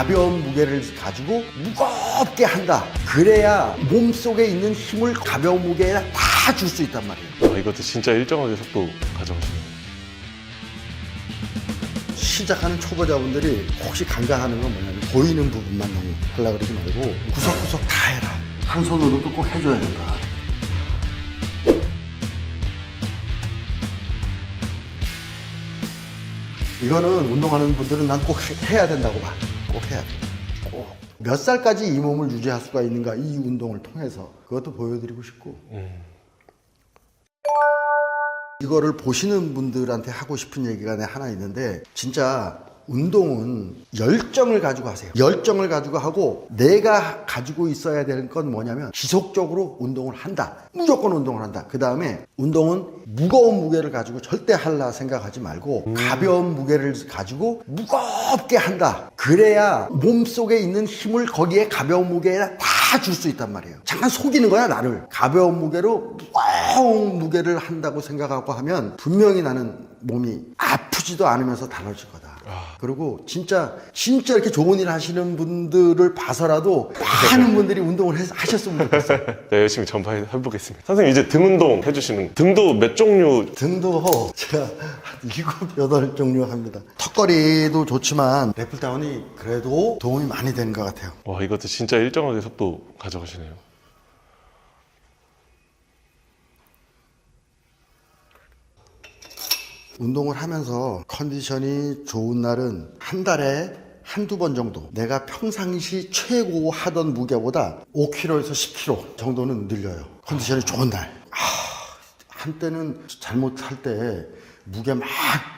가벼운 무게를 가지고 무겁게 한다. 그래야 몸속에 있는 힘을 가벼운 무게에 다 줄 수 있단 말이에요. 이것도 진짜 일정하게 속도 가져가시네요. 시작하는 초보자분들이 혹시 간과하는 건 뭐냐면 보이는 부분만 너무 하려고 그러지 말고 구석구석 다 해라. 한 손으로도 꼭 해줘야 된다. 이거는 운동하는 분들은 난 꼭 해야 된다고 봐. 꼭 해야 돼. 꼭. 몇 살까지 이 몸을 유지할 수가 있는가, 이 운동을 통해서. 그것도 보여드리고 싶고. 이거를 보시는 분들한테 하고 싶은 얘기가 하나 있는데, 진짜 운동은 열정을 가지고 하세요. 열정을 가지고 하고, 내가 가지고 있어야 되는 건 뭐냐면 지속적으로 운동을 한다. 무조건 운동을 한다. 그 다음에 운동은 무거운 무게를 가지고 절대 하려 생각하지 말고 가벼운 무게를 가지고 무겁게 한다. 그래야 몸속에 있는 힘을 거기에 가벼운 무게에 다 줄 수 있단 말이에요. 잠깐 속이는 거야, 나를. 가벼운 무게로 무거운 무게를 한다고 생각하고 하면 분명히 나는 몸이 아프지도 않으면서 달라질 거다. 그리고 진짜 이렇게 좋은 일 하시는 분들을 봐서라도 많은 분들이 운동을 하셨으면 좋겠어요. 네, 열심히 전파해보겠습니다. 선생님, 이제 등 운동 해주시는, 등도 몇 종류? 등도 제가 한 7, 8종류 합니다. 턱걸이도 좋지만 랩풀다운이 그래도 도움이 많이 되는 것 같아요. 와, 이것도 진짜 일정하게 속도 가져가시네요. 운동을 하면서 컨디션이 좋은 날은 한 달에 한두 번 정도 내가 평상시 최고 하던 무게보다 5kg에서 10kg 정도는 늘려요. 컨디션이 좋은 날. 한때는 잘못할 때 무게 막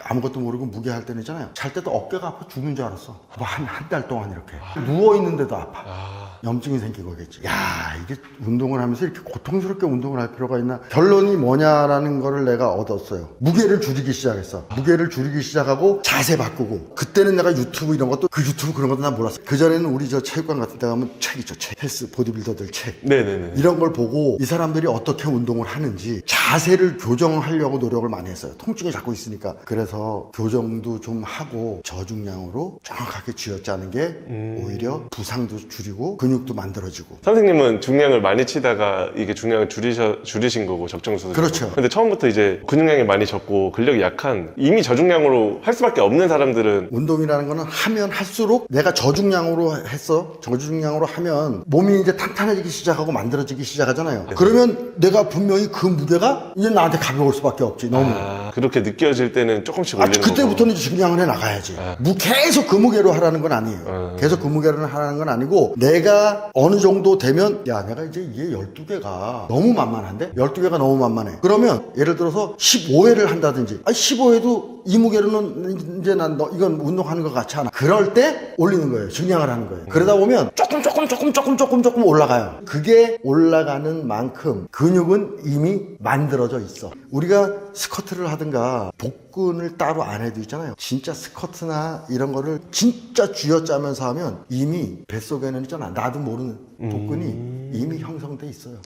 아무것도 모르고 무게 할 때는 있잖아요. 잘 때도 어깨가 아파 죽는 줄 알았어. 한 달 동안 이렇게 누워있는데도 아파. 염증이 생기고겠지. 야, 이게 운동을 하면서 이렇게 고통스럽게 운동을 할 필요가 있나? 결론이 뭐냐라는 거를 내가 얻었어요. 무게를 줄이기 시작했어. 무게를 줄이기 시작하고 자세 바꾸고. 그때는 내가 유튜브 이런 것도, 그 유튜브 그런 것도 난 몰랐어. 그전에는 우리 저 체육관 같은 데 가면 책 있죠. 책. 헬스 보디빌더들 책. 네네네. 이런 걸 보고 이 사람들이 어떻게 운동을 하는지 자세를 교정하려고 노력을 많이 했어요. 통증이 자꾸 있으니까. 그래서 교정도 좀 하고 저중량으로 정확하게 쥐어짜는 게 오히려 부상도 줄이고 근육도 만들어지고. 선생님은 중량을 많이 치다가 이게 중량을 줄이신 거고, 적정수. 그렇죠. 근데 처음부터 이제 근육량이 많이 적고 근력이 약한, 이미 저중량으로 할 수밖에 없는 사람들은 운동이라는 거는 하면 할수록 내가 저중량으로 했어. 저중량으로 하면 몸이 이제 탄탄해지기 시작하고 만들어지기 시작하잖아요. 그러면 내가 분명히 그 무게가 이제 나한테 가벼울 수밖에 없지. 너무. 그렇게 느껴질 때는 조금씩 올리는 거고. 그때부터는 이제 중량을 해 나가야지. 계속 그 무게로 하라는 건 아니에요. 계속 그 무게로 하라는 건 아니고, 내가 어느 정도 되면, 야, 내가 이제 이게 12개가 너무 만만한데? 12개가 너무 만만해. 그러면 예를 들어서 15회를 한다든지, 15회도 이 무게로는 이제 이건 운동하는 것 같지 않아. 그럴 때 올리는 거예요. 중량을 하는 거예요. 그러다 보면 조금 올라가요. 그게 올라가는 만큼 근육은 이미 만들어져 있어. 우리가 스쿼트를 하든가 복근을 따로 안 해도 있잖아요. 진짜 스쿼트나 이런 거를 진짜 쥐어짜면서 하면 이미 뱃속에는 있잖아. 나도 모르는 복근이 이미 형성돼 있어요.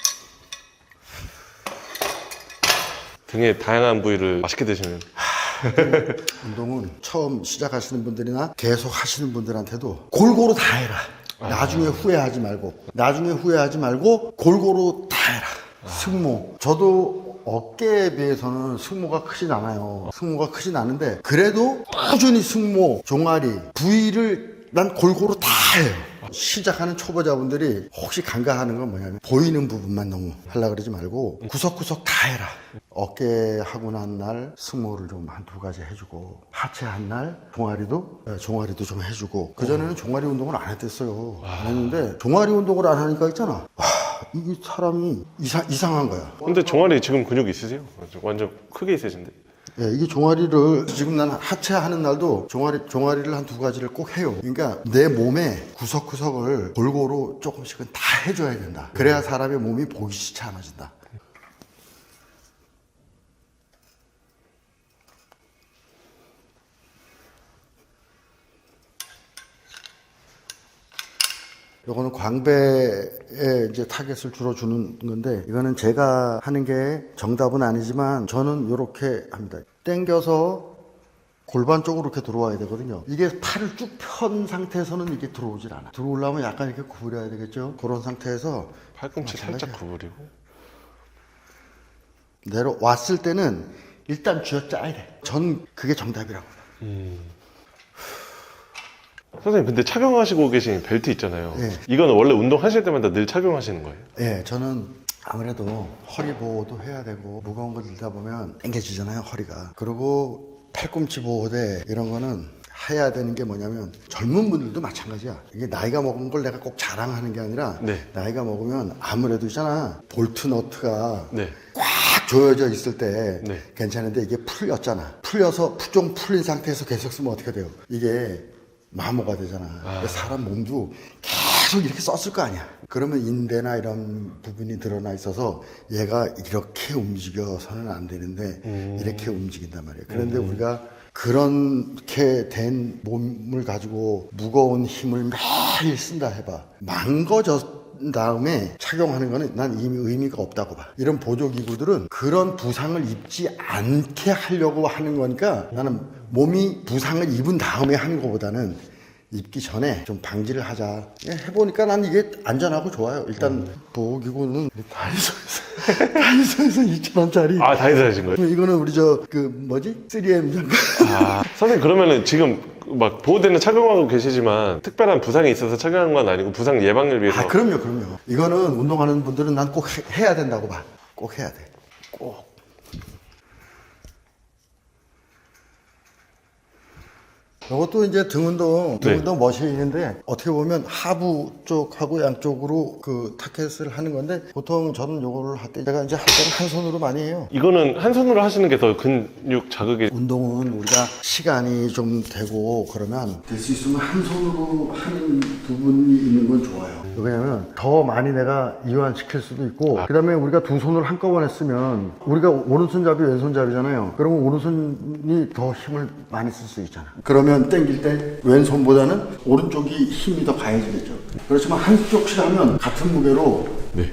등의 다양한 부위를 맛있게 드시는. 운동은 처음 시작하시는 분들이나 계속 하시는 분들한테도 골고루 다 해라. 나중에 후회하지 말고 골고루 다 해라. 승모. 저도 어깨에 비해서는 승모가 크진 않아요. 승모가 크진 않은데 그래도 꾸준히 승모, 종아리, 부위를 난 골고루 다 해요. 시작하는 초보자분들이 혹시 간과하는 건 뭐냐면 보이는 부분만 너무 하려고 그러지 말고 구석구석 다 해라. 어깨 하고 난 날 승모를 좀 한두 가지 해주고, 하체 한 날 종아리도 좀 해주고. 그전에는 종아리 운동을 안 했댔어요. 안 했는데 종아리 운동을 안 하니까 있잖아. 이게 사람이 이상한 거야. 근데 종아리 지금 근육 있으세요? 완전 크게 있으신데. 예, 이게 종아리를 지금 난 하체 하는 날도 종아리를 한 두 가지를 꼭 해요. 그러니까 내 몸의 구석구석을 골고루 조금씩은 다 해줘야 된다. 그래야 사람의 몸이 보기 싫지 않아진다. 요거는 광배에 이제 타겟을 주로 주는 건데, 이거는 제가 하는 게 정답은 아니지만 저는 요렇게 합니다. 당겨서 골반 쪽으로 이렇게 들어와야 되거든요. 이게 팔을 쭉 편 상태에서는 이게 들어오질 않아. 들어오려면 약간 이렇게 구부려야 되겠죠. 그런 상태에서 팔꿈치 살짝 구부리고. 내려왔을 때는 일단 쥐어짜야 돼. 전 그게 정답이라고. 선생님, 근데 착용하시고 계신 벨트 있잖아요. 네. 이건 원래 운동하실 때마다 늘 착용하시는 거예요? 예, 저는 아무래도 허리 보호도 해야 되고 무거운 거 들다 보면 당겨지잖아요, 허리가. 그리고 팔꿈치 보호대 이런 거는 해야 되는 게 뭐냐면 젊은 분들도 마찬가지야. 이게 나이가 먹은 걸 내가 꼭 자랑하는 게 아니라 네. 나이가 먹으면 아무래도 있잖아. 볼트 너트가 네. 꽉 조여져 있을 때 네. 괜찮은데 이게 풀렸잖아. 풀려서 좀 풀린 상태에서 계속 쓰면 어떻게 돼요? 이게 마모가 되잖아. 그러니까 사람 몸도 계속 이렇게 썼을 거 아니야. 그러면 인대나 이런 부분이 드러나 있어서 얘가 이렇게 움직여서는 안 되는데 이렇게 움직인단 말이에요. 그런데 우리가 그렇게 된 몸을 가지고 무거운 힘을 매일 쓴다 해봐. 망가진 다음에 착용하는 거는 난 이미 의미가 없다고 봐. 이런 보조기구들은 그런 부상을 입지 않게 하려고 하는 거니까 나는 몸이 부상을 입은 다음에 하는 것보다는 입기 전에 좀 방지를 하자. 해보니까 난 이게 안전하고 좋아요. 일단 보호기구는 다이소에서 2,000원짜리. 아, 다이소 하신 거예요? 이거는 우리 저 그 뭐지? 3M 장갑. 아, 선생님, 그러면은 지금 막 보호대는 착용하고 계시지만 특별한 부상이 있어서 착용한 건 아니고 부상 예방을 위해서. 아, 그럼요. 이거는 운동하는 분들은 난 꼭 해야 된다고 봐. 꼭 해야 돼. 꼭. 이것도 이제 등 운동 머신인데 어떻게 보면 하부 쪽하고 양쪽으로 그 타켓을 하는 건데 보통 저는 이거를 할 때 제가 이제 할 때는 한 손으로 많이 해요. 이거는 한 손으로 하시는 게 더 근육 자극이. 운동은 우리가 시간이 좀 되고 그러면 될 수 있으면 한 손으로 하는 부분이 있는 건 좋아요. 왜냐면 더 많이 내가 이완시킬 수도 있고 그다음에 우리가 두 손을 한꺼번에 쓰면 우리가 오른손잡이 왼손잡이잖아요. 그러면 오른손이 더 힘을 많이 쓸 수 있잖아. 그러면 당길 때 왼손보다는 오른쪽이 힘이 더 가해지겠죠. 그렇지만 한쪽씩 하면 같은 무게로 네.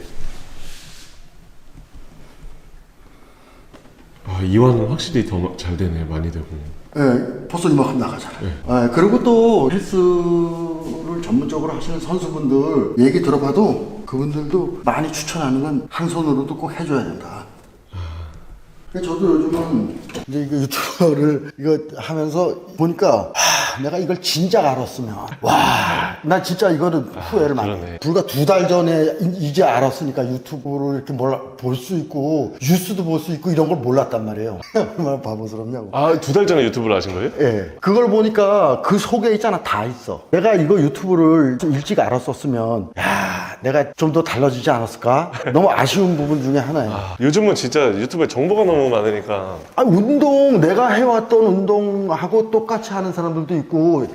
아, 이완은 확실히 더 잘 되네. 많이 되고. 벌써 이만큼 나가잖아요. 그리고 또 헬스를 전문적으로 하시는 선수분들 얘기 들어봐도 그분들도 많이 추천하는 건 한 손으로도 꼭 해줘야 된다. 저도 요즘은 이제 이거 유튜버를 이거 하면서 보니까 내가 이걸 진작 알았으면 나 진짜 이거는 후회를 많이 해. 그러네. 불과 2달 전에 이제 알았으니까 유튜브를 이렇게 볼 수 있고 뉴스도 볼 수 있고 이런 걸 몰랐단 말이에요. 얼마나 바보스럽냐고. 아, 2달 전에 유튜브를 하신 거예요? 예. 그걸 보니까 그 속에 있잖아. 다 있어. 내가 이거 유튜브를 좀 일찍 알았었으면, 내가 좀 더 달라지지 않았을까? 너무 아쉬운 부분 중에 하나예요. 요즘은 진짜 유튜브에 정보가 너무 많으니까. 운동, 내가 해왔던 운동하고 똑같이 하는 사람들도 있고,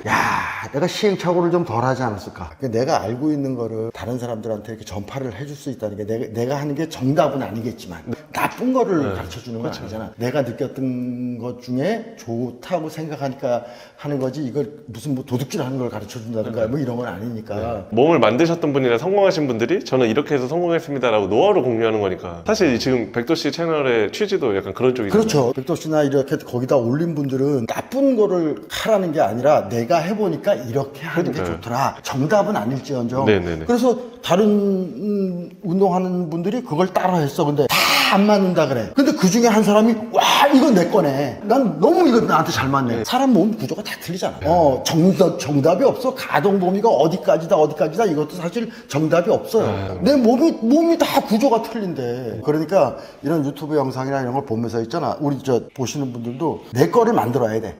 내가 시행착오를 좀 덜 하지 않았을까? 내가 알고 있는 거를 다른 사람들한테 이렇게 전파를 해줄 수 있다는 게 내가 하는 게 정답은 아니겠지만, 나쁜 거를 가르쳐 주는 건 아니잖아. 내가 느꼈던 것 중에 좋다고 생각하니까 하는 거지, 이걸 무슨 뭐 도둑질 하는 걸 가르쳐 준다든가 뭐 이런 건 아니니까. 몸을 만드셨던 분이나 성공하신 분들이 저는 이렇게 해서 성공했습니다라고 노하우를 공유하는 거니까. 사실 지금 백도 씨 채널의 취지도 약간 그런 쪽이죠. 그렇죠. 백도 씨나 이렇게 거기다 올린 분들은 나쁜 거를 하라는 게 아니라 내가 해보니까 이렇게 하는 게 좋더라. 정답은 아닐지언정. 네네네. 그래서 다른 운동하는 분들이 그걸 따라 했어. 근데 다 안 맞는다 그래. 근데 그 중에 한 사람이 이건 내 거네. 난 너무 이거 나한테 잘 맞네. 사람 몸 구조가 다 틀리잖아. 정답이 없어. 가동 범위가 어디까지다 이것도 사실 정답이 없어요. 내 몸이 다 구조가 틀린데. 그러니까 이런 유튜브 영상이나 이런 걸 보면서 있잖아. 우리 보시는 분들도 내 거를 만들어야 돼.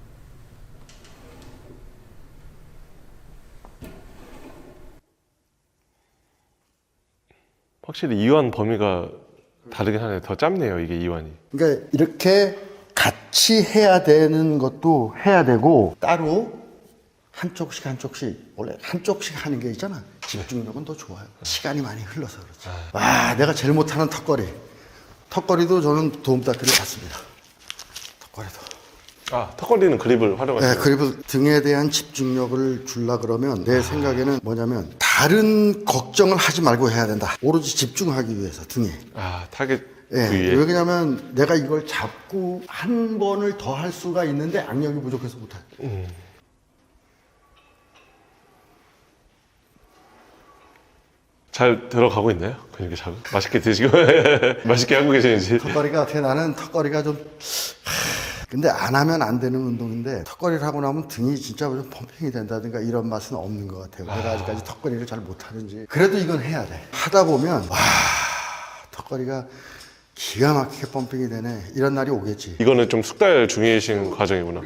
확실히 이완 범위가 다르긴 하네요. 더 짧네요, 이게 이완이. 그러니까 이렇게 같이 해야 되는 것도 해야 되고 따로 한쪽씩 원래 한쪽씩 하는 게 있잖아. 집중력은 더 좋아요. 시간이 많이 흘러서 그렇지. 내가 제일 못하는 턱걸이도 저는 도움닫기를 받습니다. 턱걸이도. 턱걸이는 그립을 활용하시는. 네, 그립을 등에 대한 집중력을 주려 그러면 내 생각에는 뭐냐면 다른 걱정을 하지 말고 해야 된다. 오로지 집중하기 위해서 등에. 타겟. 예, 부위에. 왜냐면 내가 이걸 잡고 한 번을 더 할 수가 있는데 악력이 부족해서 못해. 잘 들어가고 있나요? 근육이 자꾸 맛있게 드시고 맛있게 하고 계시는지. 턱걸이가 어떻게 나는 턱걸이가 좀 근데 안 하면 안 되는 운동인데 턱걸이를 하고 나면 등이 진짜 좀 펌핑이 된다든가 이런 맛은 없는 것 같아요. 내가 아직까지 턱걸이를 잘 못하는지. 그래도 이건 해야 돼. 하다 보면 와 턱걸이가 기가 막히게 펌핑이 되네. 이런 날이 오겠지. 이거는 좀 숙달 중이신 과정이구나.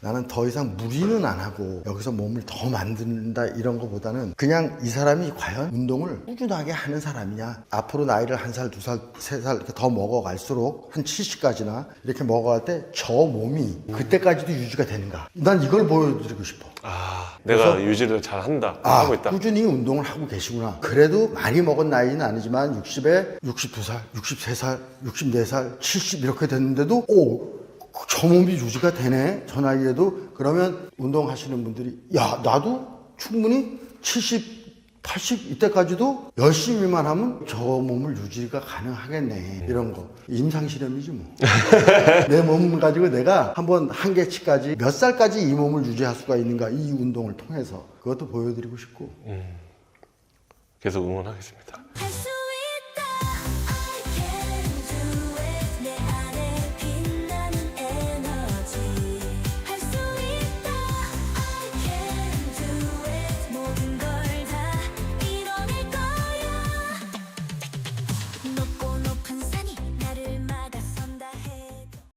나는 더 이상 무리는 안 하고 여기서 몸을 더 만든다 이런 거보다는 그냥 이 사람이 과연 운동을 꾸준하게 하는 사람이냐. 앞으로 나이를 1살, 2살, 3살 이렇게 더 먹어갈수록 한 70까지나 이렇게 먹어갈 때 저 몸이 그때까지도 유지가 되는가. 난 이걸 보여드리고 싶어. 아, 내가 유지를 잘 한다. 하고 있다. 꾸준히 운동을 하고 계시구나. 그래도 많이 먹은 나이는 아니지만 60에 62살, 63살, 64살, 70 이렇게 됐는데도 저 몸이 유지가 되네. 저 나이에도. 그러면 운동하시는 분들이 야 나도 충분히 70, 80 이때까지도 열심히만 하면 저 몸을 유지가 가능하겠네. 이런 거. 임상실험이지 뭐. 내 몸 가지고 내가 한번 한계치까지 몇 살까지 이 몸을 유지할 수가 있는가. 이 운동을 통해서. 그것도 보여드리고 싶고. 계속 응원하겠습니다.